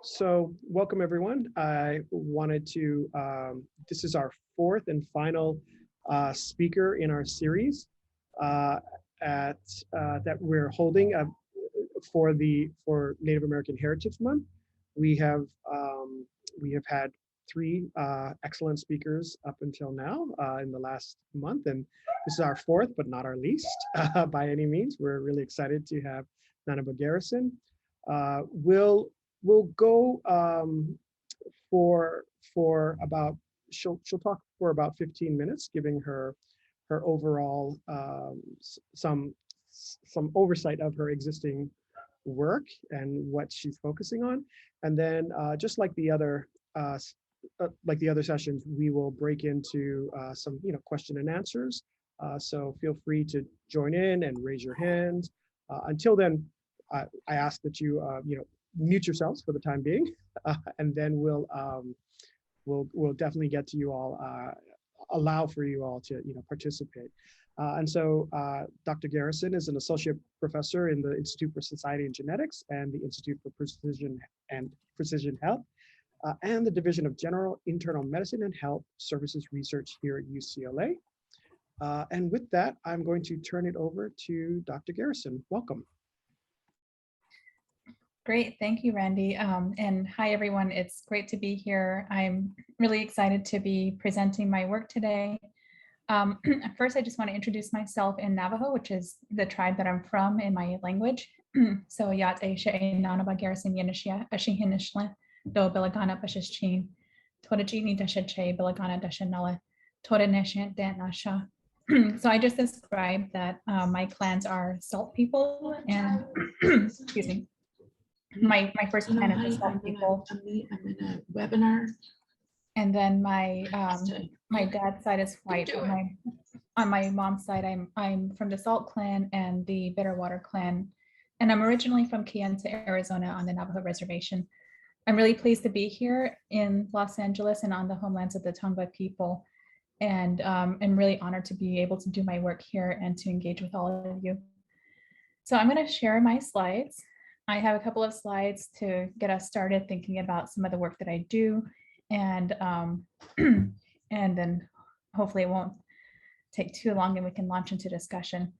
So welcome everyone. I wanted to, this is our fourth and final speaker in our series that we're holding for Native American Heritage Month. We have had three excellent speakers up until now in the last month, and this is our fourth, but not our least by any means. We're really excited to have Nanibaa Garrison. We'll go for about, she'll talk for about 15 minutes, giving her overall some oversight of her existing work and what she's focusing on, and then just like the other sessions, we will break into some question and answers. So feel free to join in and raise your hand. Until then, I ask that you mute yourselves for the time being, and then we'll definitely get to you all, allow for you all to participate. And so Dr. Garrison is an associate professor in the Institute for Society and Genetics and the Institute for Precision Health, and the Division of General Internal Medicine and Health Services Research here at UCLA. And with that, I'm going to turn it over to Dr. Garrison. Welcome. Great, thank you, Randy. And hi, everyone. It's great to be here. I'm really excited to be presenting my work today. First, I just want to introduce myself in Navajo, which is the tribe that I'm from in my language. So, Yat Aisha Nanibaa Garrison Yenishia Ashihinishla Do Bilagana Bashichin Torajini Dashache Bilagana Dashanala Toraneshan Danasha. So I just described that my clans are salt people, and excuse me. My first clan is the Salt people. I'm in a webinar. And then my dad's side is white. On my mom's side, I'm from the Salt clan and the Bitterwater clan, and I'm originally from Kayenta, Arizona, on the Navajo reservation. I'm really pleased to be here in Los Angeles and on the homelands of the Tongva people, and I'm really honored to be able to do my work here and to engage with all of you. So I'm going to share my slides. I have a couple of slides to get us started thinking about some of the work that I do, and then hopefully it won't take too long and we can launch into discussion.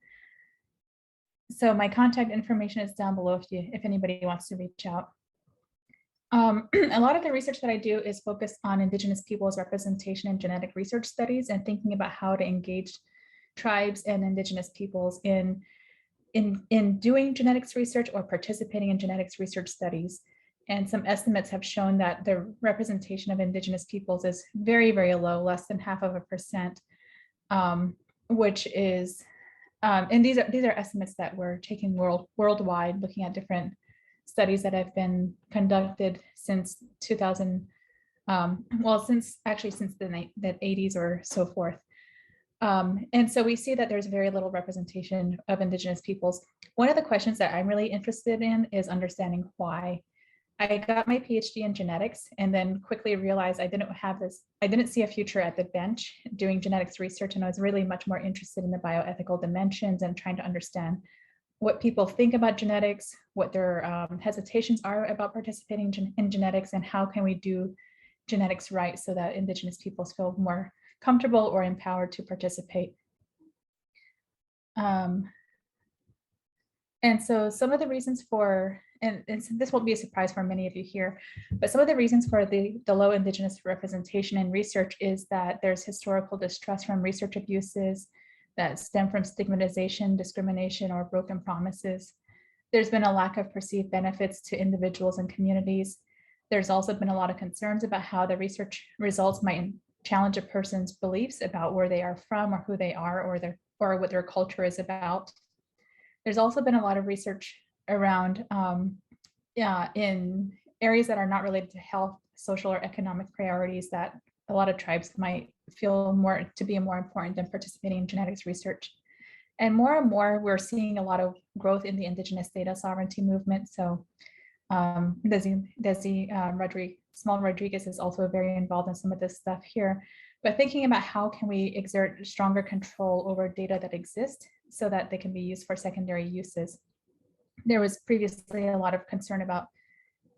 So my contact information is down below if anybody wants to reach out. A lot of the research that I do is focused on Indigenous peoples' representation in genetic research studies and thinking about how to engage tribes and Indigenous peoples in doing genetics research or participating in genetics research studies. And some estimates have shown that the representation of Indigenous peoples is very, very low, less than 0.5%, which is, and these are estimates that we're taking worldwide, looking at different studies that have been conducted since 2000, since the 80s or so forth. And so we see that there's very little representation of Indigenous peoples. One of the questions that I'm really interested in is understanding why. I got my PhD in genetics and then quickly realized I didn't see a future at the bench doing genetics research, and I was really much more interested in the bioethical dimensions and trying to understand what people think about genetics, what their hesitations are about participating in genetics, and how can we do genetics right so that Indigenous peoples feel more comfortable or empowered to participate. And so some of the reasons for, and this won't be a surprise for many of you here, but some of the reasons for the low Indigenous representation in research is that there's historical distrust from research abuses that stem from stigmatization, discrimination, or broken promises. There's been a lack of perceived benefits to individuals and communities. There's also been a lot of concerns about how the research results might challenge a person's beliefs about where they are from or who they are or what their culture is about. There's also been a lot of research around in areas that are not related to health, social, or economic priorities that a lot of tribes might feel to be more important than participating in genetics research. And more, we're seeing a lot of growth in the Indigenous data sovereignty movement. So Desi Small Rodriguez is also very involved in some of this stuff here. But thinking about how can we exert stronger control over data that exist so that they can be used for secondary uses. There was previously a lot of concern about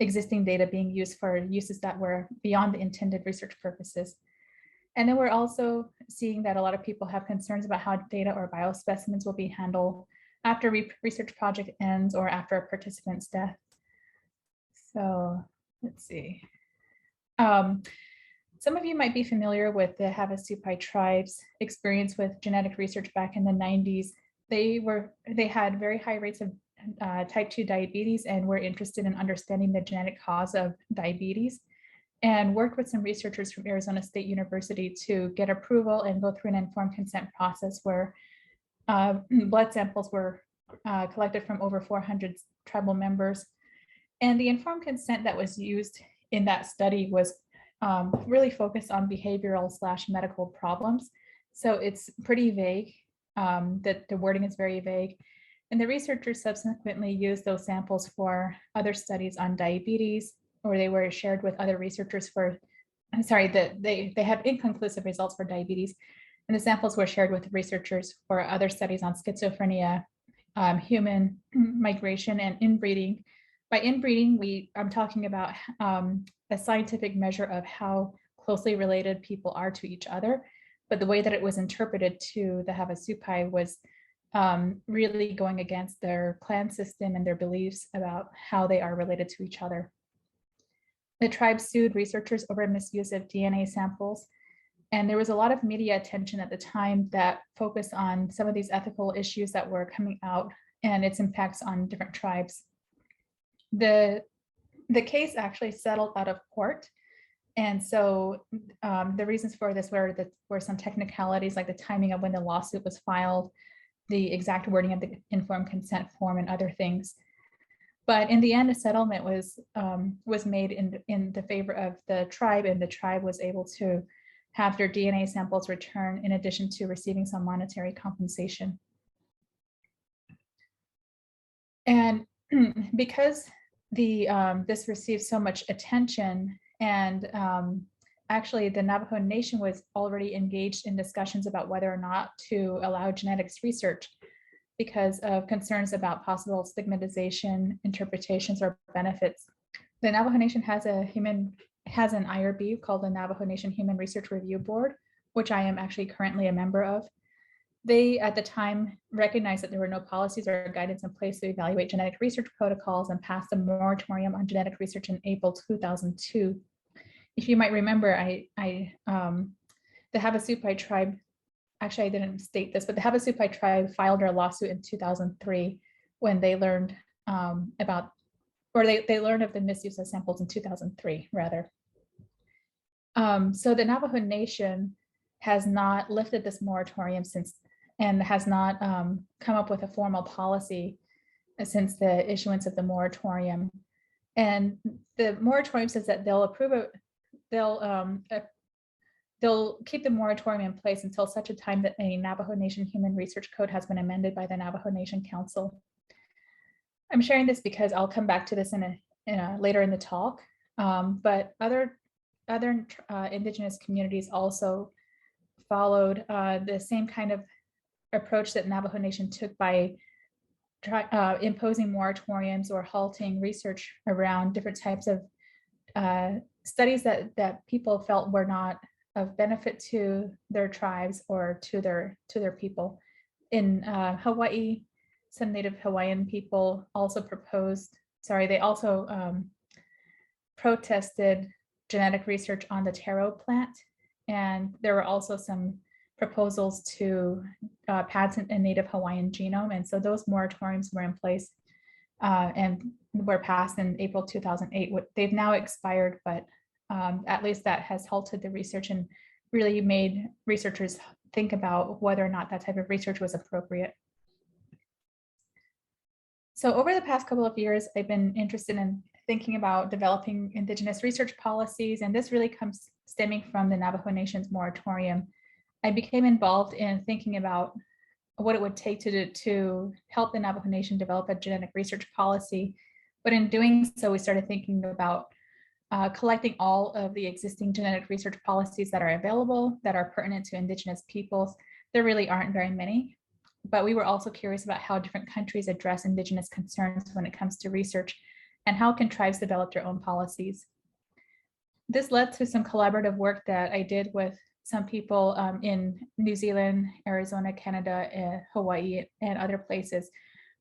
existing data being used for uses that were beyond the intended research purposes. And then we're also seeing that a lot of people have concerns about how data or biospecimens will be handled after research project ends or after a participant's death. So let's see. Some of you might be familiar with the Havasupai Tribes experience with genetic research back in the 90s. They had very high rates of type 2 diabetes and were interested in understanding the genetic cause of diabetes, and worked with some researchers from Arizona State University to get approval and go through an informed consent process where blood samples were collected from over 400 tribal members. And the informed consent that was used in that study was really focused on behavioral/medical problems. So it's pretty vague, that the wording is very vague. And the researchers subsequently used those samples for other studies on diabetes, or they were shared with other researchers for, I'm sorry, that they had inconclusive results for diabetes. And the samples were shared with researchers for other studies on schizophrenia, human migration, and inbreeding. By inbreeding, I'm talking about a scientific measure of how closely related people are to each other. But the way that it was interpreted to the Havasupai was really going against their clan system and their beliefs about how they are related to each other. The tribe sued researchers over misuse of DNA samples. And there was a lot of media attention at the time that focused on some of these ethical issues that were coming out and its impacts on different tribes. The case actually settled out of court. And so the reasons for this were some technicalities, like the timing of when the lawsuit was filed, the exact wording of the informed consent form, and other things. But in the end, a settlement was made in the favor of the tribe, and the tribe was able to have their DNA samples returned in addition to receiving some monetary compensation. And because this received so much attention, and actually the Navajo Nation was already engaged in discussions about whether or not to allow genetics research because of concerns about possible stigmatization, interpretations, or benefits. The Navajo Nation has an IRB called the Navajo Nation Human Research Review Board, which I am actually currently a member of. They, at the time, recognized that there were no policies or guidance in place to evaluate genetic research protocols and passed a moratorium on genetic research in April 2002. If you might remember, the Havasupai Tribe, actually I didn't state this, but the Havasupai Tribe filed their lawsuit in 2003 when they learned they learned of the misuse of samples in 2003, rather. So the Navajo Nation has not lifted this moratorium since, and has not come up with a formal policy since the issuance of the moratorium. And the moratorium says that they'll approve it, they'll keep the moratorium in place until such a time that a Navajo Nation Human Research Code has been amended by the Navajo Nation Council. I'm sharing this because I'll come back to this later in the talk, but other indigenous communities also followed the same kind of approach that Navajo Nation took by imposing moratoriums or halting research around different types of studies that people felt were not of benefit to their tribes or to their people. In Hawaii, some Native Hawaiian people also protested genetic research on the taro plant. And there were also some proposals to patent a Native Hawaiian genome. And so those moratoriums were in place and were passed in April 2008. They've now expired, but at least that has halted the research and really made researchers think about whether or not that type of research was appropriate. So over the past couple of years, I've been interested in thinking about developing Indigenous research policies, and this really comes stemming from the Navajo Nation's moratorium. I became involved in thinking about what it would take to help the Navajo Nation develop a genetic research policy. But in doing so, we started thinking about collecting all of the existing genetic research policies that are available that are pertinent to Indigenous peoples. There really aren't very many, but we were also curious about how different countries address Indigenous concerns when it comes to research. and how can tribes develop their own policies? This led to some collaborative work that I did with some people in New Zealand, Arizona, Canada, Hawaii, and other places,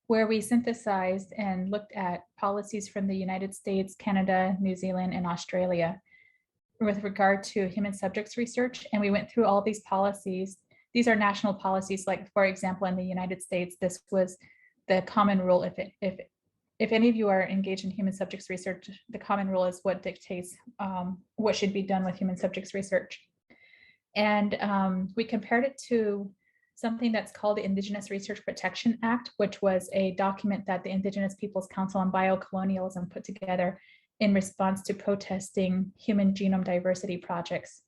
where we synthesized and looked at policies from the United States, Canada, New Zealand, and Australia with regard to human subjects research. And we went through all these policies. These are national policies, like, for example, in the United States, this was the common rule. If any of you are engaged in human subjects research, the common rule is what dictates what should be done with human subjects research. And we compared it to something that's called the Indigenous Research Protection Act, which was a document that the Indigenous Peoples Council on Biocolonialism put together in response to protesting human genome diversity projects.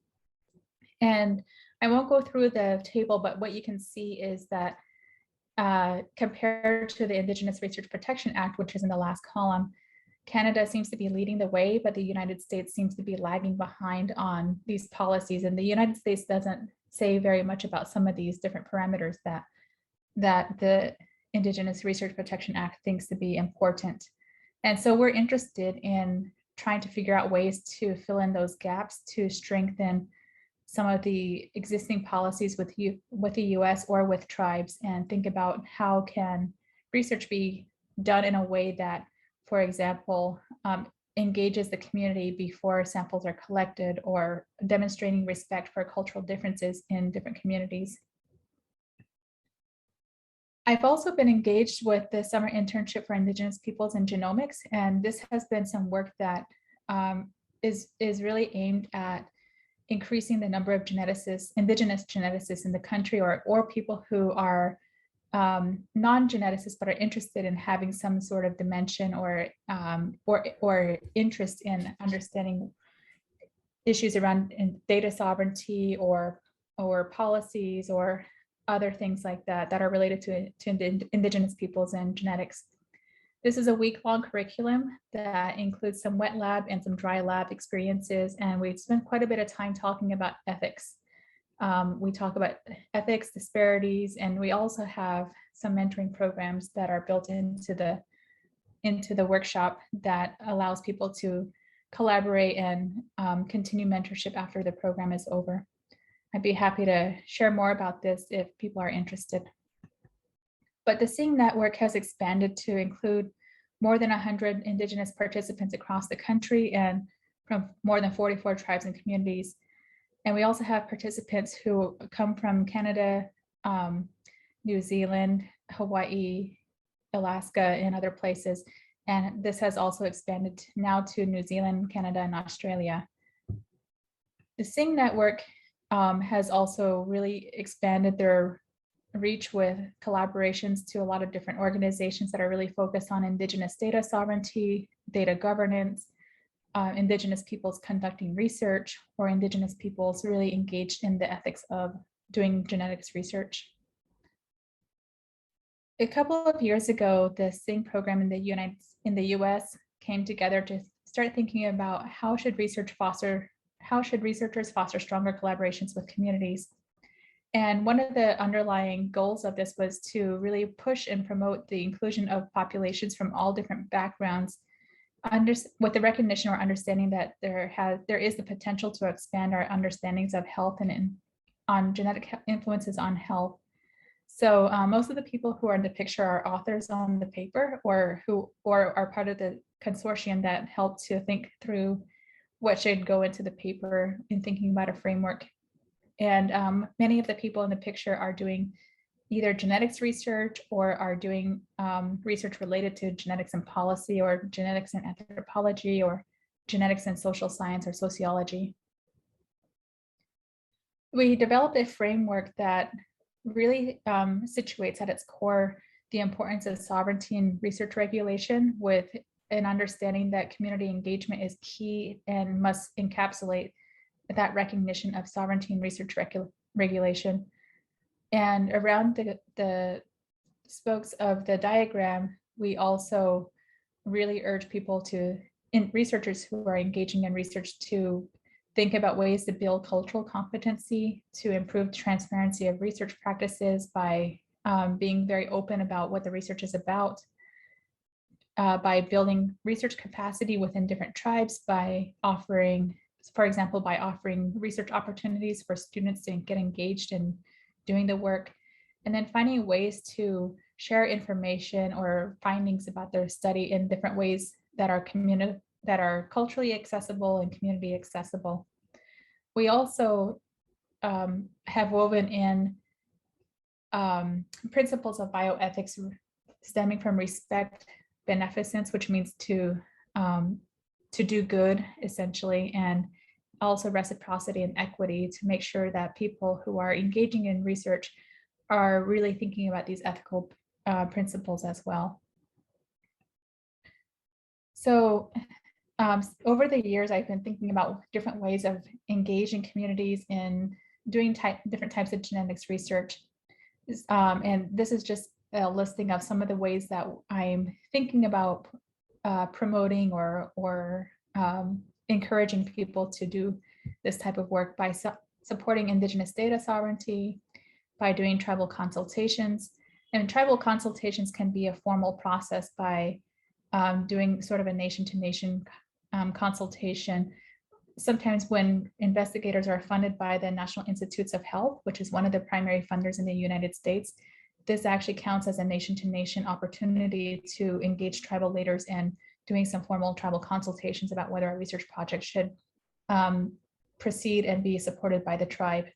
And I won't go through the table, but what you can see is that compared to the Indigenous Research Protection Act, which is in the last column, Canada seems to be leading the way, but the United States seems to be lagging behind on these policies. And the United States doesn't say very much about some of these different parameters that the Indigenous Research Protection Act thinks to be important. And so we're interested in trying to figure out ways to fill in those gaps to strengthen some of the existing policies with the US or with tribes, and think about how can research be done in a way that, for example, engages the community before samples are collected, or demonstrating respect for cultural differences in different communities. I've also been engaged with the summer internship for Indigenous peoples in genomics, and this has been some work that is really aimed at increasing the number of geneticists, Indigenous geneticists in the country, or people who are non-geneticists but are interested in having some sort of dimension or interest in understanding issues around data sovereignty or policies or other things like that are related to Indigenous peoples and genetics. This is a week-long curriculum that includes some wet lab and some dry lab experiences, and we've spent quite a bit of time talking about ethics. We talk about ethics, disparities, and we also have some mentoring programs that are built into the workshop that allows people to collaborate and continue mentorship after the program is over. I'd be happy to share more about this if people are interested. But the Singh Network has expanded to include more than 100 Indigenous participants across the country and from more than 44 tribes and communities. And we also have participants who come from Canada, New Zealand, Hawaii, Alaska, and other places. And this has also expanded now to New Zealand, Canada, and Australia. The Singh Network has also really expanded their reach with collaborations to a lot of different organizations that are really focused on Indigenous data sovereignty, data governance, Indigenous peoples conducting research, or Indigenous peoples really engaged in the ethics of doing genetics research. A couple of years ago, the Singh program in the US came together to start thinking about how should researchers foster stronger collaborations with communities. And one of the underlying goals of this was to really push and promote the inclusion of populations from all different backgrounds, with the recognition or understanding that there is the potential to expand our understandings of health and on genetic influences on health. So most of the people who are in the picture are authors on the paper, or are part of the consortium that helped to think through what should go into the paper in thinking about a framework. And many of the people in the picture are doing either genetics research or are doing research related to genetics and policy, or genetics and anthropology, or genetics and social science or sociology. We developed a framework that really situates at its core the importance of sovereignty and research regulation, with an understanding that community engagement is key and must encapsulate that recognition of sovereignty and research regulation. And around the spokes of the diagram, we also really urge people researchers who are engaging in research to think about ways to build cultural competency, to improve transparency of research practices by being very open about what the research is about, by building research capacity within different tribes, by offering, for example, by offering research opportunities for students to get engaged in doing the work, and then finding ways to share information or findings about their study in different ways that are culturally accessible and community accessible. We also have woven in principles of bioethics stemming from respect, beneficence, which means to do good, essentially, and also reciprocity and equity, to make sure that people who are engaging in research are really thinking about these ethical principles as well. So over the years, I've been thinking about different ways of engaging communities in doing different types of genetics research. And this is just a listing of some of the ways that I'm thinking about promoting or encouraging people to do this type of work by supporting indigenous data sovereignty, by doing tribal consultations. And tribal consultations can be a formal process by doing sort of a nation-to-nation consultation. Sometimes when investigators are funded by the National Institutes of Health, which is one of the primary funders in the United States, this actually counts as a nation-to-nation opportunity to engage tribal leaders and doing some formal tribal consultations about whether a research project should proceed and be supported by the tribe.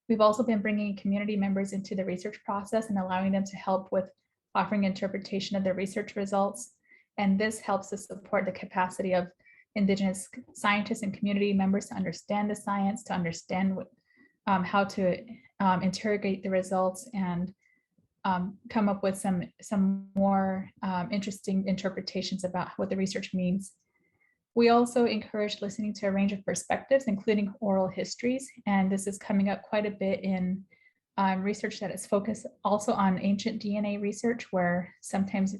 We've also been bringing community members into the research process and allowing them to help with offering interpretation of the research results. And this helps to support the capacity of indigenous scientists and community members to understand the science, to understand how to interrogate the results and come up with some more interesting interpretations about what the research means. We also encourage listening to a range of perspectives, including oral histories, and this is coming up quite a bit in research that is focused also on ancient DNA research, where sometimes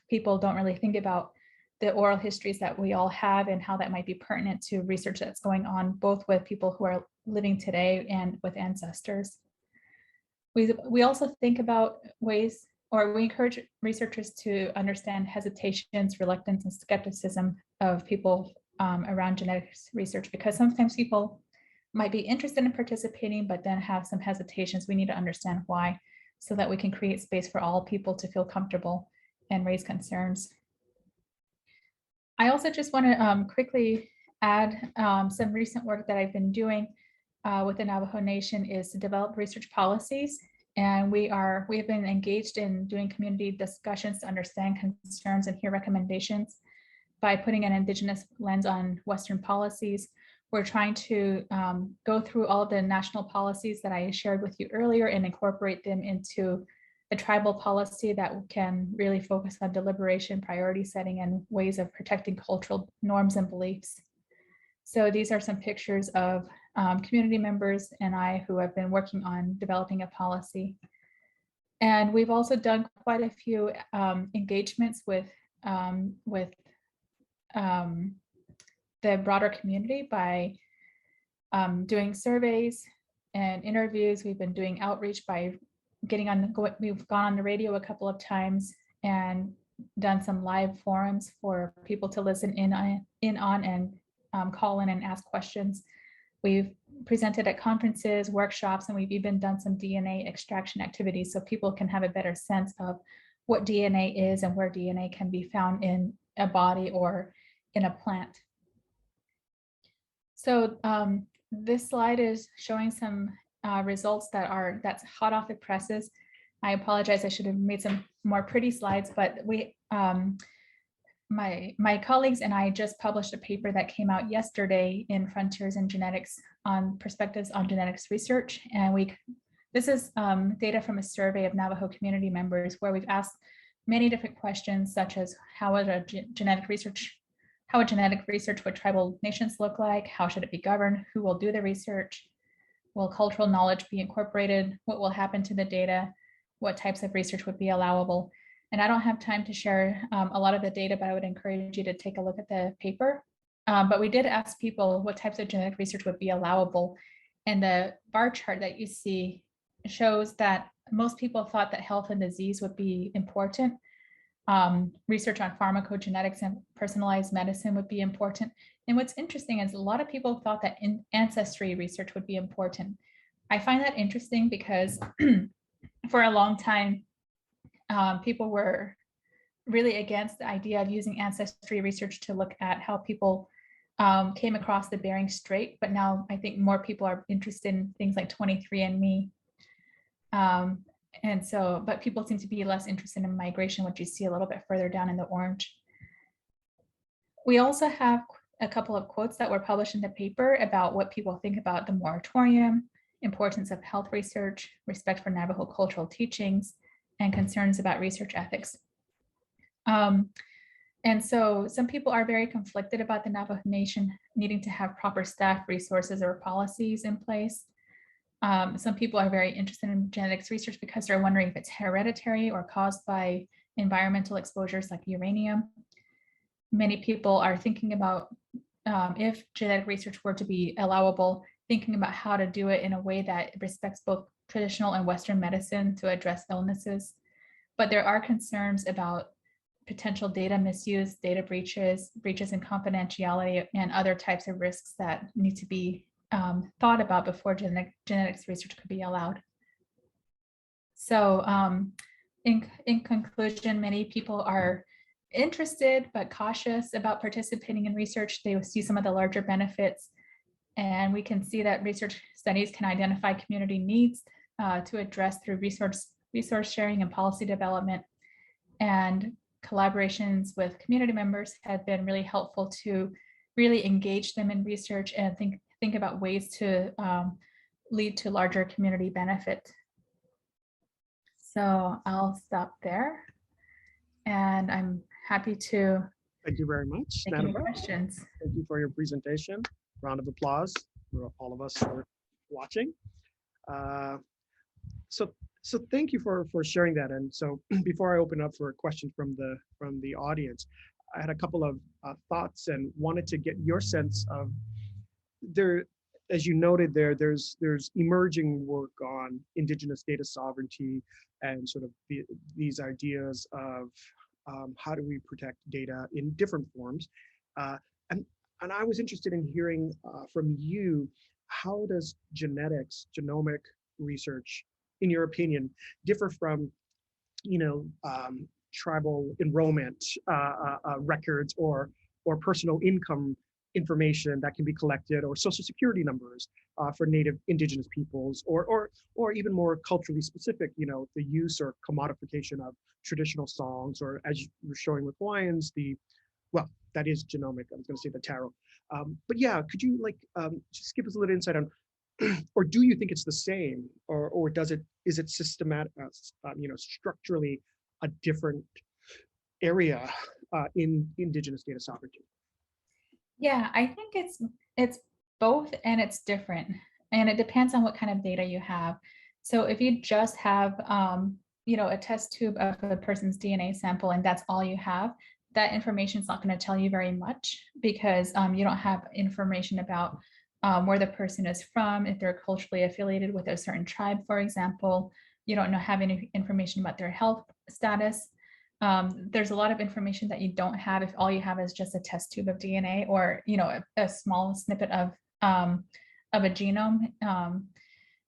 people don't really think about the oral histories that we all have and how that might be pertinent to research that's going on, both with people who are living today and with ancestors. We also think about ways, or we encourage researchers to understand hesitations, reluctance, and skepticism of people around genetics research, because sometimes people might be interested in participating, but then have some hesitations. We need to understand why, so that we can create space for all people to feel comfortable and raise concerns. I also just want to quickly add some recent work that I've been doing with the Navajo Nation is to develop research policies. And we have been engaged in doing community discussions to understand concerns and hear recommendations by putting an indigenous lens on Western policies. We're trying to go through all of the national policies that I shared with you earlier and incorporate them into a tribal policy that can really focus on deliberation, priority setting, and ways of protecting cultural norms and beliefs. So these are some pictures of community members and I who have been working on developing a policy. And we've also done quite a few engagements with the broader community by doing surveys and interviews. We've been doing outreach by we've gone on the radio a couple of times and done some live forums for people to listen in on and call in and ask questions. We've presented at conferences, workshops, and we've even done some DNA extraction activities so people can have a better sense of what DNA is and where DNA can be found in a body or in a plant. So this slide is showing some results that's hot off the presses. I apologize, I should have made some more pretty slides, but my colleagues and I just published a paper that came out yesterday in Frontiers in Genetics on perspectives on genetics research. And this is data from a survey of Navajo community members where we've asked many different questions, such as how would genetic research with tribal nations look like? How should it be governed? Who will do the research? Will cultural knowledge be incorporated? What will happen to the data? What types of research would be allowable? And I don't have time to share a lot of the data, but I would encourage you to take a look at the paper. But we did ask people what types of genetic research would be allowable. And the bar chart that you see shows that most people thought that health and disease would be important. research on pharmacogenetics and personalized medicine would be important. And what's interesting is a lot of people thought that ancestry research would be important. I find that interesting because for a long time, people were really against the idea of using ancestry research to look at how people came across the Bering Strait. But now I think more people are interested in things like 23andMe. And so, but people seem to be less interested in migration, which you see a little bit further down in the orange. We also have a couple of quotes that were published in the paper about what people think about the moratorium, importance of health research, respect for Navajo cultural teachings, and concerns about research ethics. And so some people are very conflicted about the Navajo Nation needing to have proper staff, resources, or policies in place. Some people are very interested in genetics research because they're wondering if it's hereditary or caused by environmental exposures like uranium. Many people are thinking about if genetic research were to be allowable, thinking about how to do it in a way that respects both traditional and Western medicine to address illnesses. But there are concerns about potential data misuse, data breaches in confidentiality, and other types of risks that need to be thought about before genetics research could be allowed. So in conclusion, many people are interested but cautious about participating in research. They see some of the larger benefits, and we can see that research studies can identify community needs to address through resource sharing and policy development. And collaborations with community members have been really helpful to really engage them in research and think about ways to lead to larger community benefit. So I'll stop there, and I'm happy to Thank you very much, take any Nanibaa. questions. Thank you for your presentation. Round of applause for all of us who are watching. So thank you for sharing that. And so before I open up for a question from the audience, I had a couple of thoughts and wanted to get your sense of there. As you noted there's emerging work on indigenous data sovereignty and sort of these ideas of how do we protect data in different forms. And I was interested in hearing from you, how does genomic research, in your opinion, differ from, tribal enrollment records or personal income information that can be collected, or social security numbers for native indigenous peoples, or even more culturally specific, the use or commodification of traditional songs, or as you were showing with Hawaiians, that is genomic. I was going to say the tarot. But yeah, could you just give us a little insight on, or do you think it's the same, or is it systematic, structurally a different area in indigenous data sovereignty? Yeah, I think it's both, and it's different, and it depends on what kind of data you have. So if you just have a test tube of a person's DNA sample and that's all you have, that information is not going to tell you very much, because you don't have information about where the person is from, if they're culturally affiliated with a certain tribe, for example. You don't have any information about their health status. There's a lot of information that you don't have if all you have is just a test tube of DNA, or a small snippet of a genome.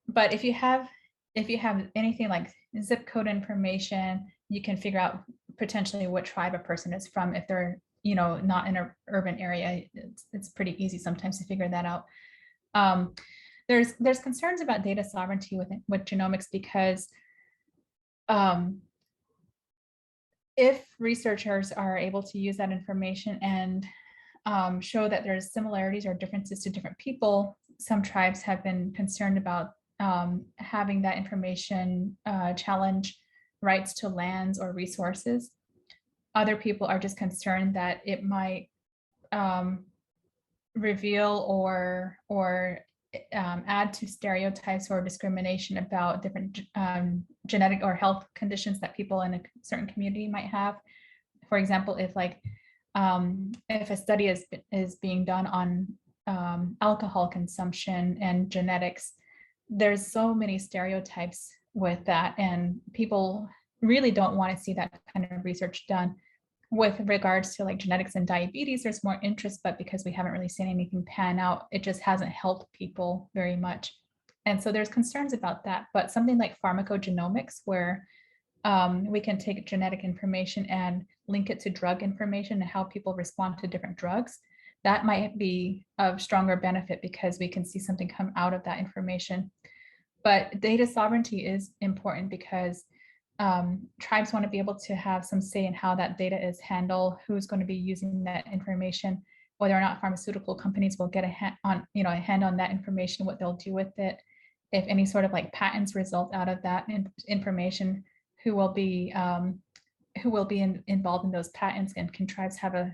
But if you have anything like zip code information, you can figure out potentially what tribe a person is from. If they're not in an urban area, it's pretty easy sometimes to figure that out. There's concerns about data sovereignty with genomics, because if researchers are able to use that information and show that there's similarities or differences to different people, some tribes have been concerned about having that information challenge rights to lands or resources. Other people are just concerned that it might reveal or add to stereotypes or discrimination about different genetic or health conditions that people in a certain community might have. For example, if a study is being done on alcohol consumption and genetics, there's so many stereotypes with that, and people really don't want to see that kind of research done. With regards to like genetics and diabetes, there's more interest, but because we haven't really seen anything pan out, it just hasn't helped people very much. And so there's concerns about that, but something like pharmacogenomics, where we can take genetic information and link it to drug information and how people respond to different drugs, that might be of stronger benefit because we can see something come out of that information. But data sovereignty is important because tribes want to be able to have some say in how that data is handled, who's going to be using that information, whether or not pharmaceutical companies will get a hand on that information, what they'll do with it, if any sort of like patents result out of that information, who will be involved in those patents, and can tribes have a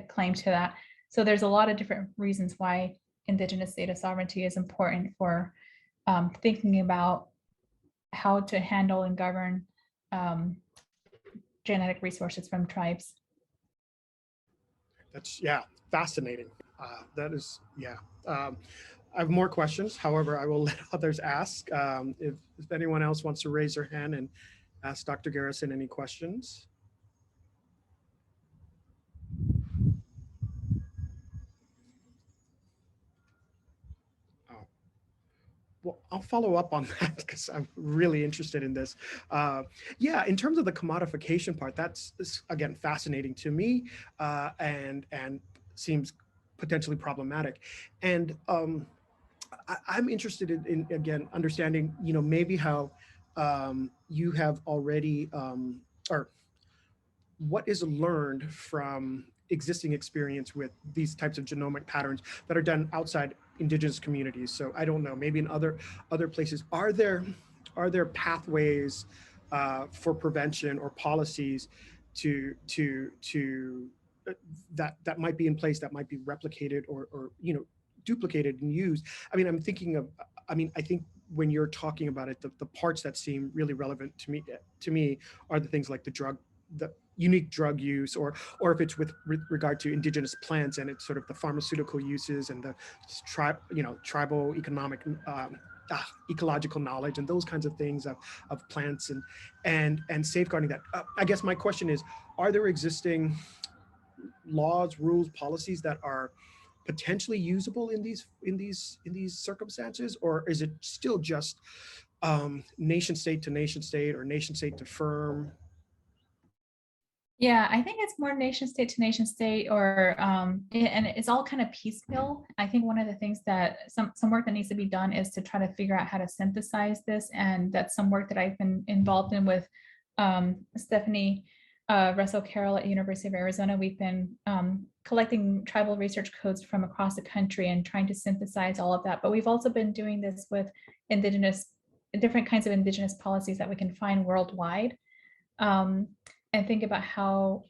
claim to that. So there's a lot of different reasons why indigenous data sovereignty is important for thinking about how to handle and govern genetic resources from tribes. That's, yeah, fascinating. That is, yeah. I have more questions. However, I will let others ask. If anyone else wants to raise their hand and ask Dr. Garrison any questions. Well, I'll follow up on that because I'm really interested in this. Yeah, in terms of the commodification part, that's again fascinating to me, and seems potentially problematic. And I'm interested in again understanding, maybe how you have already or what is learned from existing experience with these types of genomic patterns that are done outside indigenous communities. So I don't know, maybe in other places, are there pathways for prevention or policies to that might be in place, that might be replicated or duplicated and used? I mean, I think when you're talking about it, the parts that seem really relevant to me are the things like the unique drug use, or if it's with regard to indigenous plants, and it's sort of the pharmaceutical uses and the tribal economic ecological knowledge and those kinds of things of plants and safeguarding that. I guess my question is, are there existing laws, rules, policies that are potentially usable in these circumstances, or is it still just nation state to nation state or nation state to firm? Yeah, I think it's more nation state to nation state, or and it's all kind of piecemeal. I think one of the things that some work that needs to be done is to try to figure out how to synthesize this, and that's some work that I've been involved in with Stephanie Russell Carroll at University of Arizona. We've been collecting tribal research codes from across the country and trying to synthesize all of that. But we've also been doing this with different kinds of indigenous policies that we can find worldwide. And think about how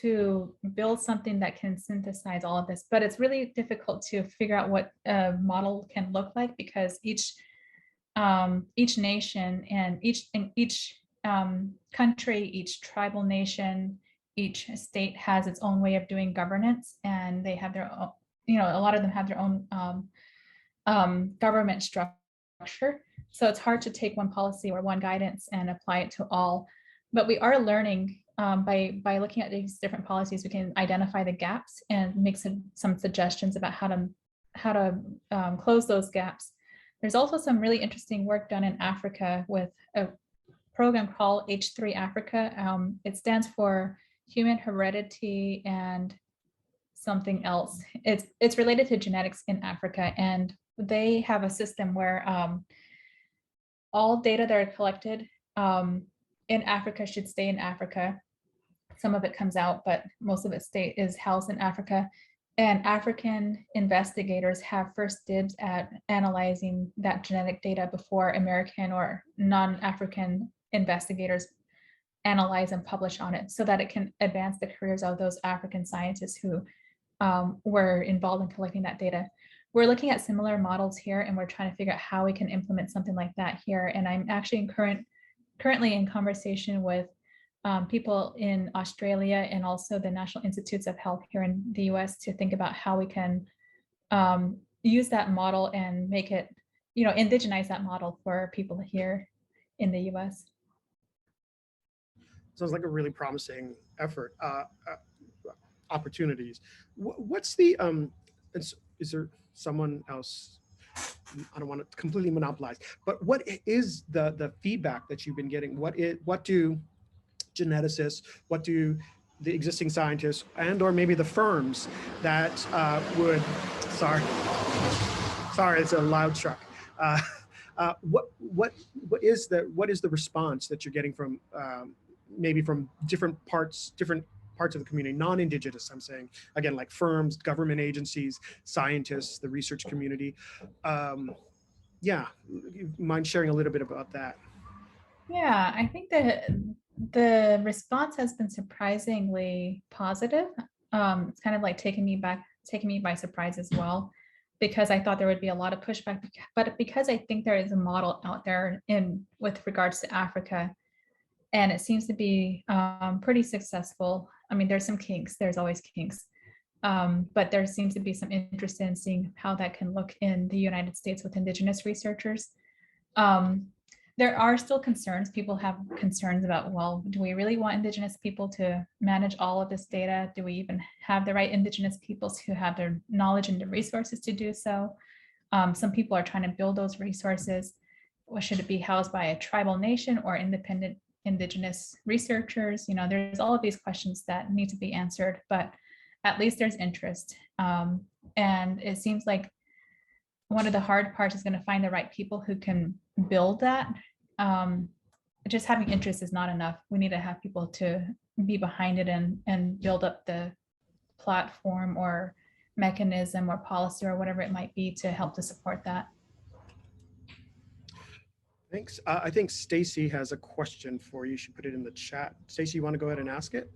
to build something that can synthesize all of this. But it's really difficult to figure out what a model can look like, because each nation and each country, each tribal nation, each state has its own way of doing governance, and they have their own, a lot of them have their own government structure. So it's hard to take one policy or one guidance and apply it to all. But we are learning by looking at these different policies, we can identify the gaps and make some suggestions about how to close those gaps. There's also some really interesting work done in Africa with a program called H3 Africa. It stands for Human Heredity and something else. It's related to genetics in Africa, and they have a system where all data that are collected in Africa should stay in Africa. Some of it comes out, but most of it is housed in Africa. And African investigators have first dibs at analyzing that genetic data before American or non-African investigators analyze and publish on it, so that it can advance the careers of those African scientists who were involved in collecting that data. We're looking at similar models here, and we're trying to figure out how we can implement something like that here. And I'm actually currently in conversation with people in Australia and also the National Institutes of Health here in the US to think about how we can use that model and make it, indigenize that model for people here in the US. Sounds like a really promising effort, opportunities. What's the, is there someone else? I don't want to completely monopolize, but what is the feedback that you've been getting? What do geneticists, what do the existing scientists and or maybe the firms that would, sorry, it's a loud truck. What is the response that you're getting from maybe from different parts of the community, non-indigenous, I'm saying, again, like firms, government agencies, scientists, the research community. Yeah, you mind sharing a little bit about that? Yeah, I think that the response has been surprisingly positive. It's kind of like taking me by surprise as well, because I thought there would be a lot of pushback, but because I think there is a model out there with regards to Africa, and it seems to be pretty successful. I mean, there's some kinks, there's always kinks, but there seems to be some interest in seeing how that can look in the United States with indigenous researchers. There are still concerns. People have concerns about, well, do we really want indigenous people to manage all of this data? Do we even have the right indigenous peoples who have the knowledge and the resources to do so? Some people are trying to build those resources. Or should it be housed by a tribal nation or independent indigenous researchers? You know, there's all of these questions that need to be answered, but at least there's interest. And it seems like one of the hard parts is going to find the right people who can build that. Just having interest is not enough. We need to have people to be behind it and build up the platform or mechanism or policy or whatever it might be to help to support that. Thanks. I think Stacy has a question for you. She put it in the chat. Stacy, you want to go ahead and ask it?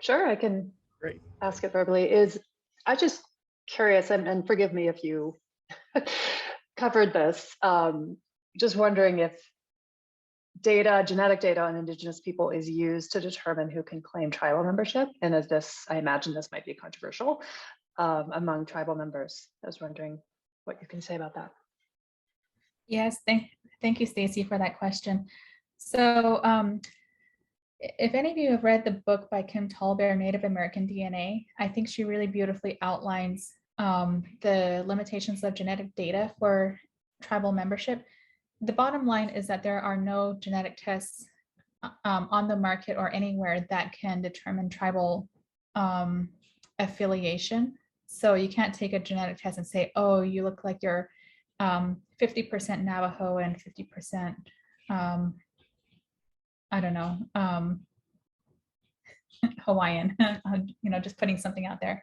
Sure, I can Great. ask it verbally. I'm just curious, and forgive me if you covered this, just wondering if genetic data on indigenous people is used to determine who can claim tribal membership. And as this, I imagine this might be controversial among tribal members. I was wondering what you can say about that. Yes, thank you, Stacy, for that question. So if any of you have read the book by Kim Tallbear, Native American DNA, I think she really beautifully outlines the limitations of genetic data for tribal membership. The bottom line is that there are no genetic tests on the market or anywhere that can determine tribal affiliation. So you can't take a genetic test and say, oh, you look like you're 50% Navajo and 50%, I don't know, Hawaiian, you know, just putting something out there.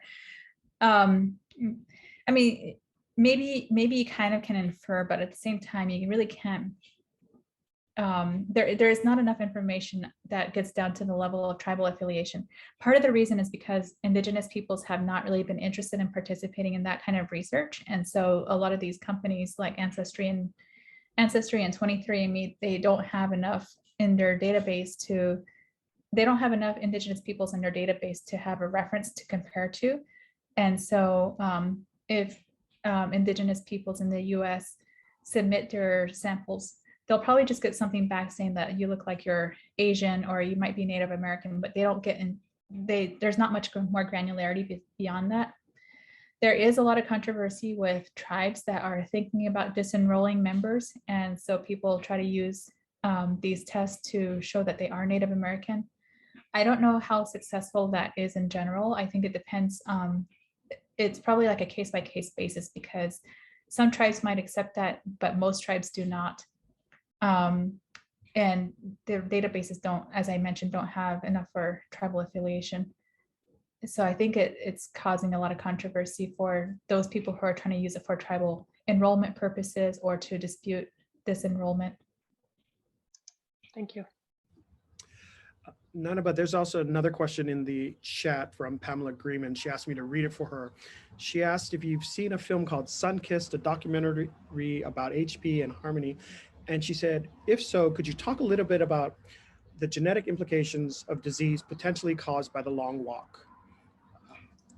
I mean, maybe you kind of can infer, but at the same time, you really can't. There is not enough information that gets down to the level of tribal affiliation. Part of the reason is because indigenous peoples have not really been interested in participating in that kind of research. And so a lot of these companies like Ancestry and 23andMe, they don't have enough in their database they don't have enough indigenous peoples in their database to have a reference to compare to. And so if indigenous peoples in the US submit their samples, they'll probably just get something back saying that you look like you're Asian or you might be Native American, but they don't get in, there's not much more granularity beyond that. There is a lot of controversy with tribes that are thinking about disenrolling members. And so people try to use these tests to show that they are Native American. I don't know how successful that is in general. I think it depends. It's probably like a case-by-case basis because some tribes might accept that, but most tribes do not. And their databases don't, as I mentioned, don't have enough for tribal affiliation. So I think it's causing a lot of controversy for those people who are trying to use it for tribal enrollment purposes or to dispute this enrollment. Thank you. Nanibaa, there's also another question in the chat from Pamela Greeman. She asked me to read it for her. She asked if you've seen a film called Sun-Kissed, a documentary about HP and harmony. And she said, if so, could you talk a little bit about the genetic implications of disease potentially caused by the long walk?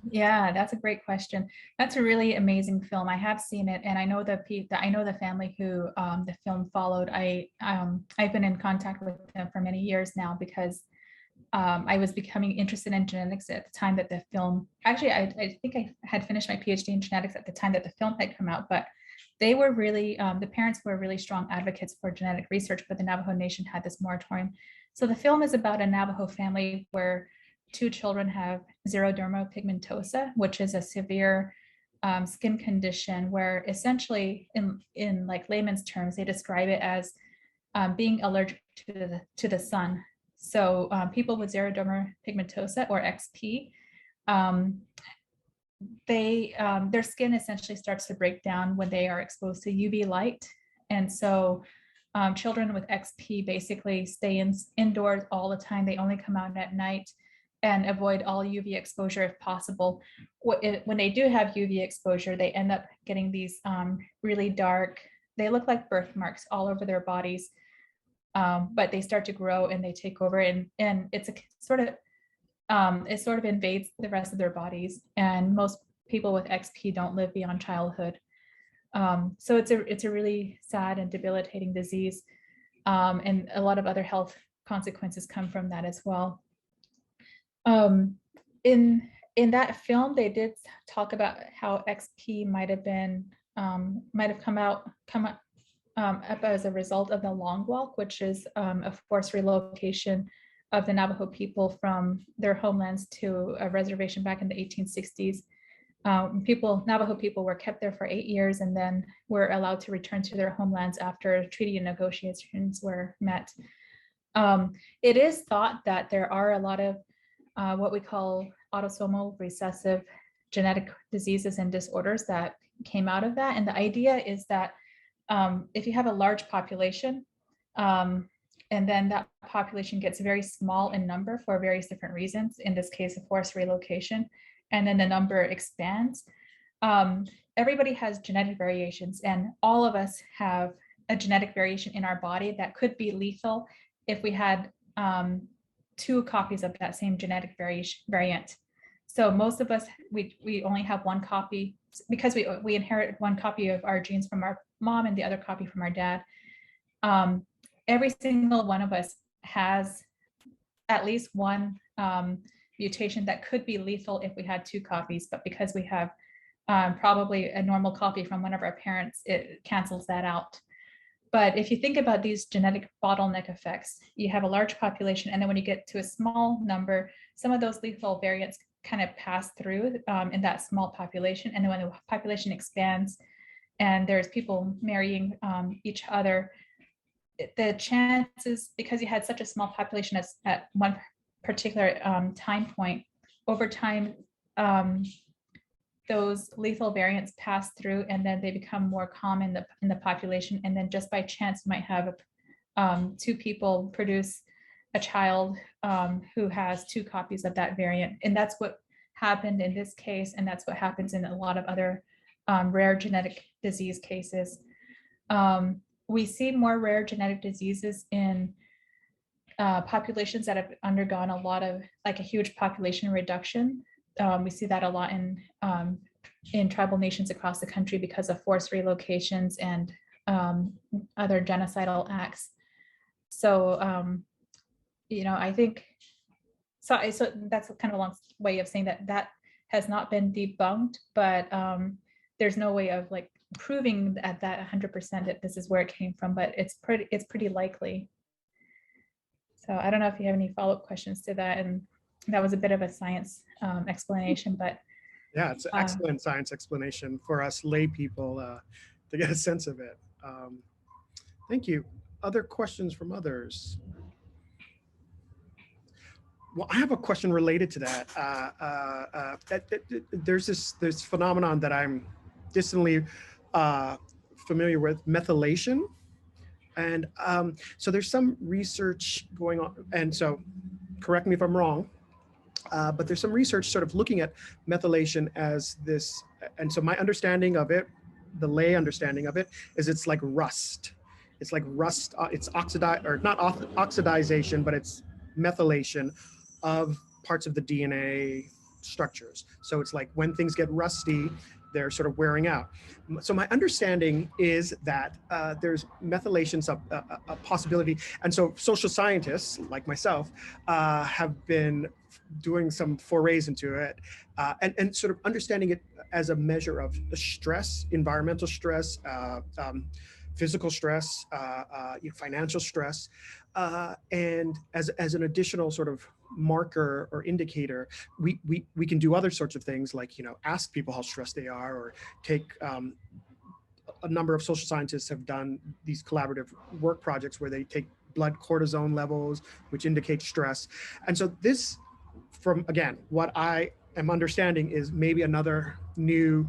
Yeah, that's a great question. That's a really amazing film. I have seen it, and I know I know the family who the film followed. I've been in contact with them for many years now because I was becoming interested in genetics at the time that the film. Actually, I think I had finished my PhD in genetics at the time that the film had come out, but they were really the parents were really strong advocates for genetic research, but the Navajo Nation had this moratorium. So the film is about a Navajo family where two children have Xeroderma Pigmentosa, which is a severe skin condition where essentially in like layman's terms, they describe it as being allergic to the sun. So people with Xeroderma Pigmentosa or XP, their skin essentially starts to break down when they are exposed to UV light. And so children with XP basically stay indoors all the time. They only come out at night and avoid all UV exposure if possible. When they do have UV exposure, they end up getting these really dark, they look like birthmarks all over their bodies, but they start to grow and they take over, and it's a sort of, it sort of invades the rest of their bodies. And most people with XP don't live beyond childhood. So it's a really sad and debilitating disease. And a lot of other health consequences come from that as well. In that film, they did talk about how XP might have come up as a result of the Long Walk, which is a forced relocation of the Navajo people from their homelands to a reservation back in the 1860s. Navajo people were kept there for 8 years and then were allowed to return to their homelands after treaty negotiations were met. It is thought that there are a lot of what we call autosomal recessive genetic diseases and disorders that came out of that. And the idea is that if you have a large population, and then that population gets very small in number for various different reasons, in this case, a forced relocation, and then the number expands, everybody has genetic variations, and all of us have a genetic variation in our body that could be lethal if we had 2 copies of that same genetic variant. So most of us, we only have 1 copy because we inherit 1 copy of our genes from our mom and the other copy from our dad. Every single one of us has at least 1 mutation that could be lethal if we had 2 copies, but because we have probably a normal copy from one of our parents, it cancels that out. But if you think about these genetic bottleneck effects, you have a large population, and then when you get to a small number, some of those lethal variants kind of pass through in that small population. And then when the population expands and there's people marrying each other, the chances, because you had such a small population at one particular time point, over time, those lethal variants pass through and then they become more common in the population. And then just by chance, you might have 2 people produce a child who has 2 copies of that variant. And that's what happened in this case. And that's what happens in a lot of other rare genetic disease cases. We see more rare genetic diseases in populations that have undergone a lot of, like a huge population reduction. We see that a lot in tribal nations across the country because of forced relocations and other genocidal acts. So, you know, I think, so that's kind of a long way of saying that has not been debunked, but there's no way of like proving at that 100% that this is where it came from, but it's pretty likely. So I don't know if you have any follow-up questions to that, and that was a bit of a science explanation, but yeah, it's an excellent science explanation for us lay people to get a sense of it. Thank you. Other questions from others? Well, I have a question related to that. There's this phenomenon that I'm distantly familiar with, methylation. And so there's some research going on, and so correct me if I'm wrong, but there's some research sort of looking at methylation as this, and so my understanding of it, the lay understanding of it, is it's like rust. It's like rust, it's oxidization, but it's methylation of parts of the DNA structures. So it's like when things get rusty, they're sort of wearing out. So my understanding is that there's methylation a possibility. And so social scientists like myself have been doing some forays into it and sort of understanding it as a measure of stress, environmental stress, physical stress, financial stress, and as an additional sort of marker or indicator, we can do other sorts of things like, ask people how stressed they are, or take a number of social scientists have done these collaborative work projects where they take blood cortisone levels, which indicate stress. And so this, from again, what I am understanding is maybe another new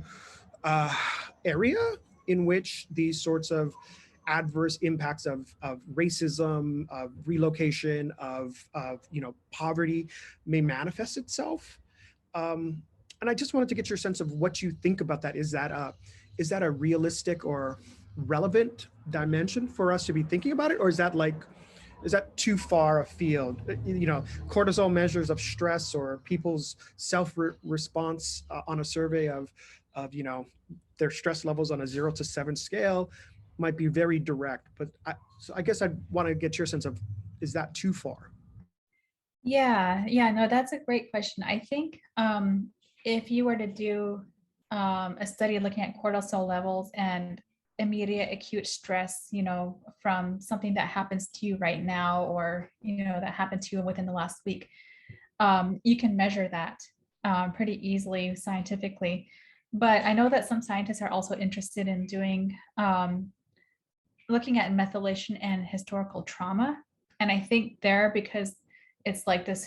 area in which these sorts of adverse impacts of racism, of relocation, of poverty may manifest itself. And I just wanted to get your sense of what you think about that. Is that a realistic or relevant dimension for us to be thinking about it, or is that too far afield? Cortisol measures of stress, or people's self-response on a survey of their stress levels on a 0 to 7 scale might be very direct, but I guess I'd want to get your sense of, is that too far? Yeah, no, that's a great question. I think if you were to do a study looking at cortisol levels and immediate acute stress, from something that happens to you right now, or, that happened to you within the last week, you can measure that pretty easily scientifically. But I know that some scientists are also interested in doing looking at methylation and historical trauma. And I think because it's like this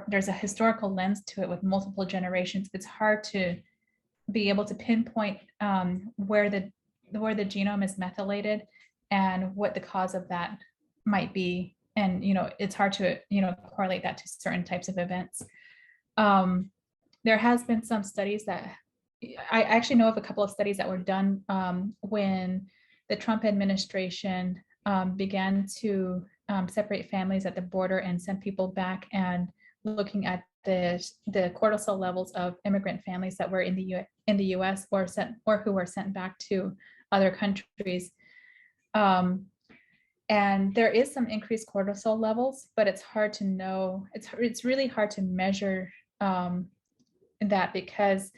there's a historical lens to it with multiple generations, it's hard to be able to pinpoint where the genome is methylated and what the cause of that might be. And, it's hard to, correlate that to certain types of events. There has been some studies that I actually know of a couple of studies that were done when the Trump administration began to separate families at the border and send people back, and looking at the cortisol levels of immigrant families that were in the U.S. or who were sent back to other countries. And there is some increased cortisol levels, but it's hard to know. It's really hard to measure that, because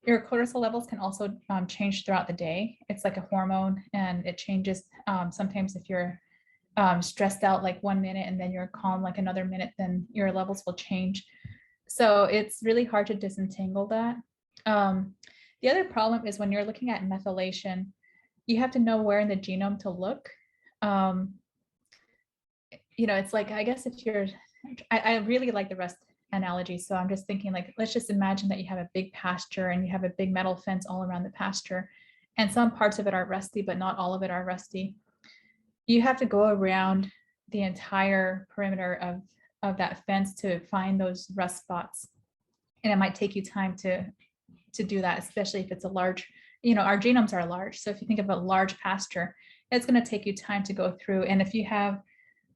your cortisol levels can also change throughout the day. It's like a hormone, and it changes. Sometimes if you're stressed out like 1 minute and then you're calm like another minute, then your levels will change. So it's really hard to disentangle that. The other problem is when you're looking at methylation, you have to know where in the genome to look. It's like, I guess I really like the rust analogy. So I'm just thinking, like, let's just imagine that you have a big pasture and you have a big metal fence all around the pasture, and some parts of it are rusty, but not all of it are rusty. You have to go around the entire perimeter of that fence to find those rust spots. And it might take you time to do that, especially if it's a large, our genomes are large. So if you think of a large pasture, it's going to take you time to go through. And if you have,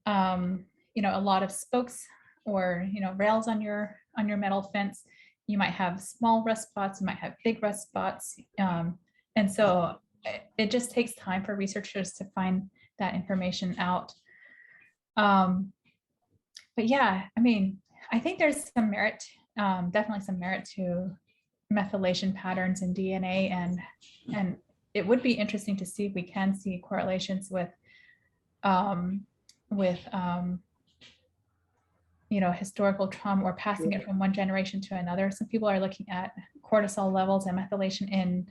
a lot of spokes or, rails on your metal fence, you might have small rust spots, you might have big rust spots. And so it just takes time for researchers to find that information out. But yeah, I think there's some merit, definitely some merit to methylation patterns in DNA, and it would be interesting to see if we can see correlations with historical trauma, or passing it from one generation to another. Some people are looking at cortisol levels and methylation in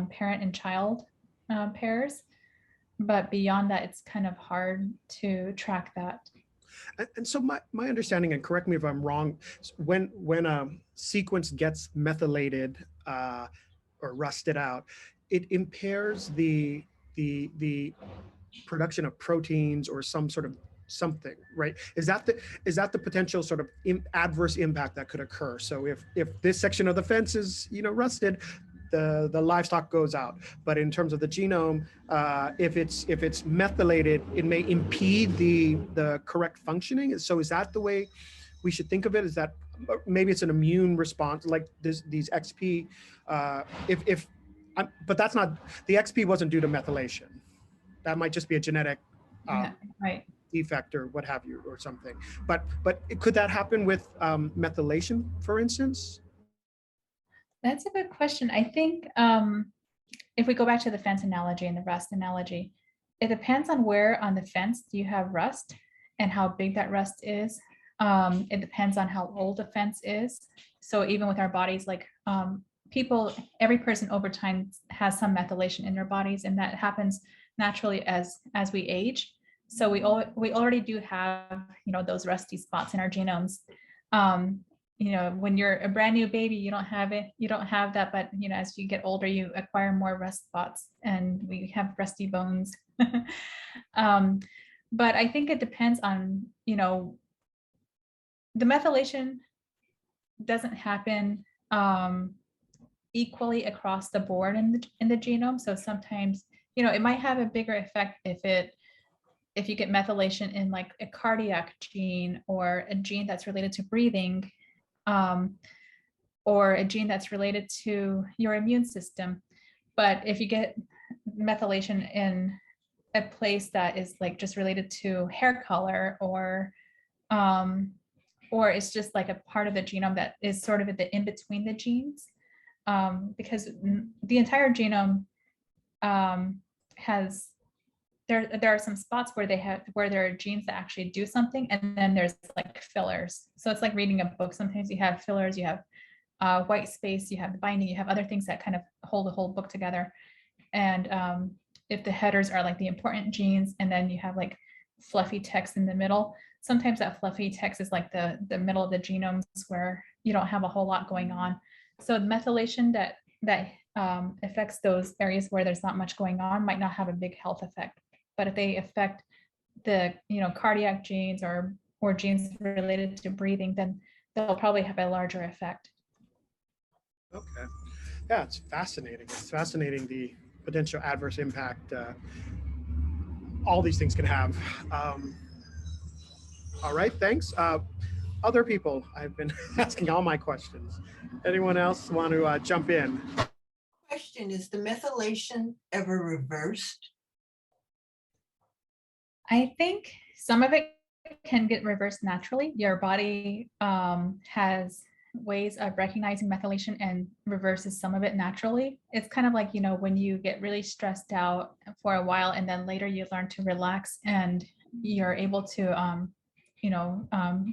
parent and child pairs, but beyond that, it's kind of hard to track that. And so my understanding, and correct me if I'm wrong, when a sequence gets methylated or rusted out, it impairs the production of proteins or some sort of something, right? Is that the potential sort of adverse impact that could occur? So if this section of the fence is rusted, the livestock goes out. But in terms of the genome, if it's methylated, it may impede the correct functioning. So is that the way we should think of it? Is that maybe it's an immune response, like these XP, but that's not, the XP wasn't due to methylation. That might just be a genetic Right. defect or what have you, or something. But could that happen with methylation, for instance? That's a good question. I think if we go back to the fence analogy and the rust analogy, it depends on where on the fence you have rust and how big that rust is. It depends on how old the fence is. So even with our bodies, like every person over time has some methylation in their bodies, and that happens naturally as we age. So we already do have, those rusty spots in our genomes. When you're a brand new baby, you don't have that, but as you get older, you acquire more rust spots, and we have rusty bones. But I think it depends on, the methylation doesn't happen equally across the board in the genome. So sometimes, it might have a bigger effect if you get methylation in like a cardiac gene, or a gene that's related to breathing, or a gene that's related to your immune system. But if you get methylation in a place that is like just related to hair color, or it's just like a part of the genome that is sort of at the in between the genes, because the entire genome has, there are some spots where there are genes that actually do something, and then there's like fillers. So it's like reading a book. Sometimes you have fillers, you have white space, you have the binding, you have other things that kind of hold the whole book together. And if the headers are like the important genes, and then you have like fluffy text in the middle, sometimes that fluffy text is like the middle of the genomes where you don't have a whole lot going on. So methylation that affects those areas where there's not much going on might not have a big health effect. But if they affect the cardiac genes or genes related to breathing, then they'll probably have a larger effect. Okay. Yeah, it's fascinating. It's fascinating, the potential adverse impact all these things can have. All right, thanks. Other people, I've been asking all my questions. Anyone else want to jump in? Question, is the methylation ever reversed? I think some of it can get reversed naturally. Your body has ways of recognizing methylation and reverses some of it naturally. It's kind of like, when you get really stressed out for a while, and then later you learn to relax, and you're able to,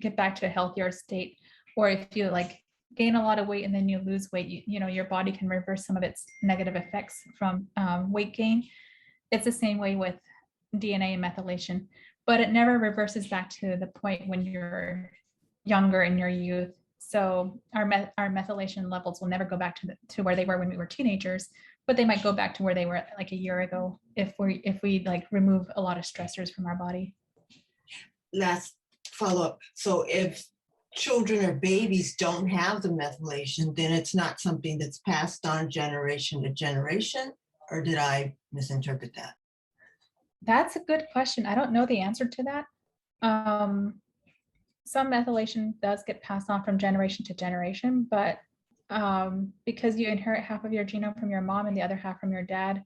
get back to a healthier state. Or if you like gain a lot of weight and then you lose weight, your body can reverse some of its negative effects from weight gain. It's the same way with DNA and methylation, but it never reverses back to the point when you're younger, in your youth. So our methylation levels will never go back to where they were when we were teenagers, but they might go back to where they were like a year ago if we like remove a lot of stressors from our body. Last follow-up. So if children or babies don't have the methylation, then it's not something that's passed on generation to generation, or did I misinterpret that? That's a good question. I don't know the answer to that. Some methylation does get passed on from generation to generation, but because you inherit half of your genome from your mom and the other half from your dad,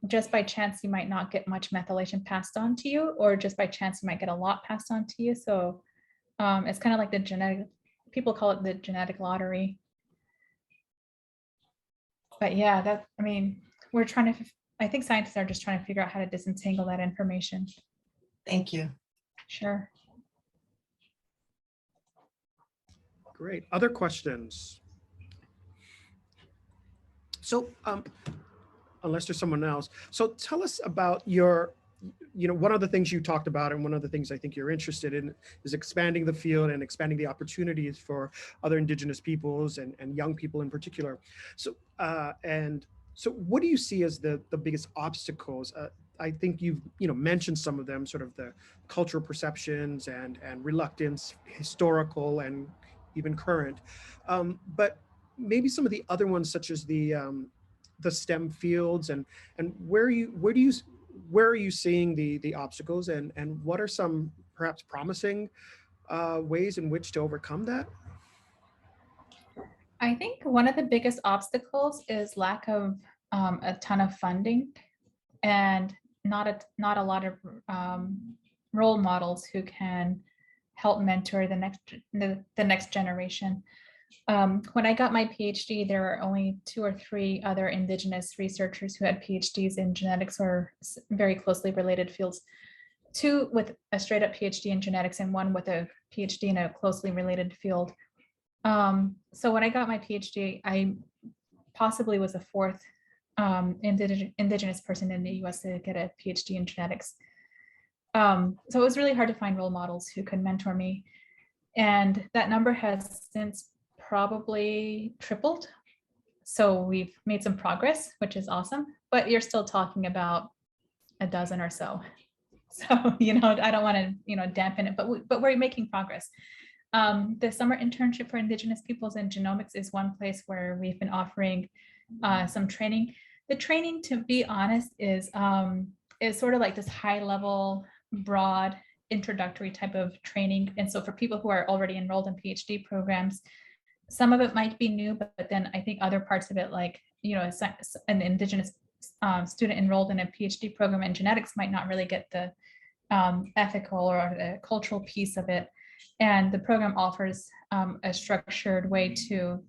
just by chance you might not get much methylation passed on to you, or just by chance you might get a lot passed on to you. So it's kind of like the genetic, people call it the genetic lottery. But yeah, we're trying to, I think scientists are just trying to figure out how to disentangle that information. Thank you. Sure. Great. Other questions? So, unless there's someone else. So tell us about your, one of the things you talked about, and one of the things I think you're interested in, is expanding the field and expanding the opportunities for other indigenous peoples and young people in particular. So, so what do you see as the biggest obstacles? I think you've mentioned some of them, sort of the cultural perceptions and reluctance, historical and even current, but maybe some of the other ones, such as the STEM fields, and where are you seeing the obstacles, and what are some perhaps promising ways in which to overcome that? I think one of the biggest obstacles is lack of a ton of funding and not a lot of role models who can help mentor the next generation. When I got my PhD, there were only 2 or 3 other indigenous researchers who had PhDs in genetics or very closely related fields. 2 with a straight up PhD in genetics and 1 with a PhD in a closely related field. So when I got my PhD, I possibly was the 4th indigenous person in the US to get a PhD in genetics. So it was really hard to find role models who could mentor me. And that number has since probably tripled. So we've made some progress, which is awesome, but you're still talking about a dozen or so. So, I don't want to, dampen it, but we're making progress. The summer internship for Indigenous peoples in genomics is one place where we've been offering some training. The training, to be honest, is sort of like this high level, broad, introductory type of training. And so for people who are already enrolled in PhD programs, some of it might be new, but then I think other parts of it, like, an Indigenous student enrolled in a PhD program in genetics might not really get the ethical or the cultural piece of it. And the program offers a structured way to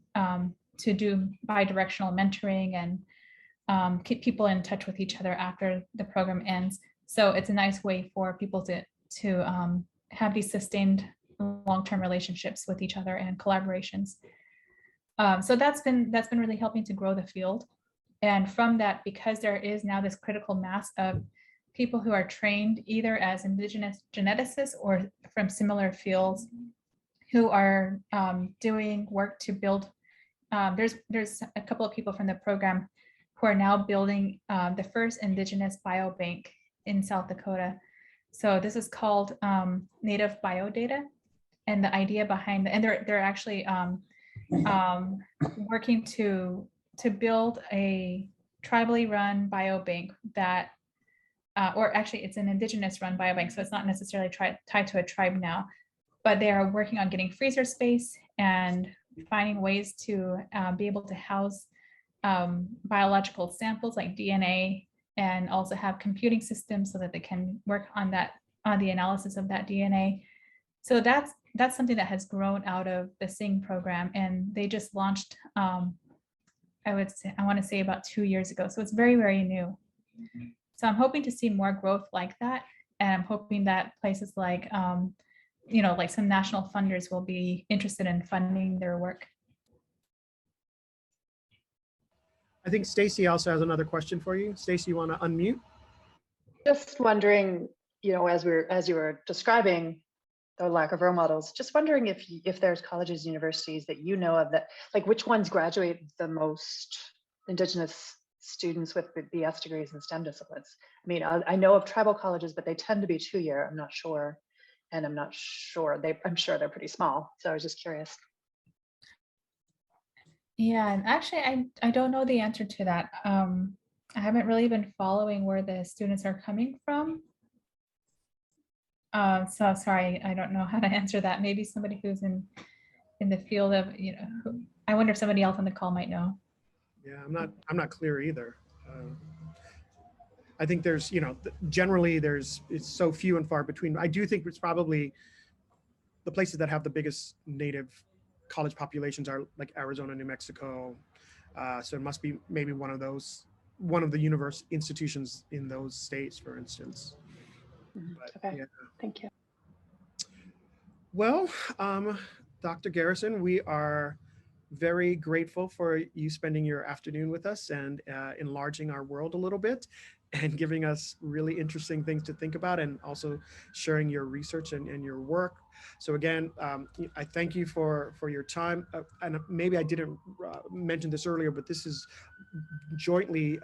do bi-directional mentoring and keep people in touch with each other after the program ends. So it's a nice way for people to have these sustained long-term relationships with each other and collaborations. So that's been really helping to grow the field. And from that, because there is now this critical mass of people who are trained either as indigenous geneticists or from similar fields who are doing work to build, there's a couple of people from the program who are now building the first indigenous biobank in South Dakota. So this is called Native Biodata. And the idea behind and they're actually working to build a tribally run biobank that, or actually it's an indigenous run biobank, so it's not necessarily tied to a tribe now, but they are working on getting freezer space and finding ways to be able to house biological samples like DNA, and also have computing systems so that they can work on the analysis of that DNA. So that's something that has grown out of the Singh program, and they just launched, I want to say about 2 years ago. So it's very, very new. So I'm hoping to see more growth like that. And I'm hoping that places like, like some national funders will be interested in funding their work. I think Stacy also has another question for you. Stacy, you want to unmute? Just wondering, as you were describing the lack of role models, just wondering if there's colleges, universities that you know of that, like which ones graduate the most Indigenous students with BS degrees in STEM disciplines. I mean, I know of tribal colleges, but they tend to be 2-year. I'm not sure. And I'm sure they're pretty small. So I was just curious. Yeah, and actually, I don't know the answer to that. I haven't really been following where the students are coming from. So sorry, I don't know how to answer that. Maybe somebody who's in the field of, I wonder if somebody else on the call might know. Yeah, I'm not clear either. I think there's, generally it's so few and far between. I do think it's probably the places that have the biggest native college populations are like Arizona, New Mexico. So it must be maybe one of the university institutions in those states, for instance. But, okay, yeah. Thank you. Well, Dr. Garrison, we are very grateful for you spending your afternoon with us and enlarging our world a little bit and giving us really interesting things to think about, and also sharing your research and your work. So again, I thank you for your time. And maybe I didn't mention this earlier, but this is jointly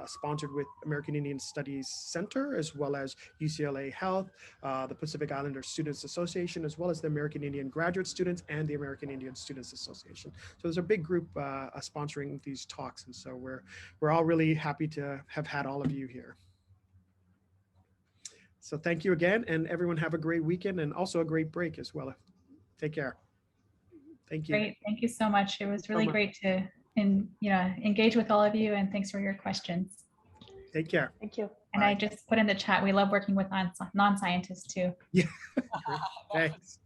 sponsored with American Indian Studies Center, as well as UCLA Health, the Pacific Islander Students Association, as well as the American Indian Graduate Students and the American Indian Students Association. So there's a big group sponsoring these talks. And so we're all really happy to have had all of you here. So thank you again, and everyone have a great weekend and also a great break as well. Take care. Thank you. Great. Thank you so much. It was really much. great to engage with all of you, and thanks for your questions. Take care. Thank you. And Bye. I just put in the chat, we love working with non-scientists too. Thanks.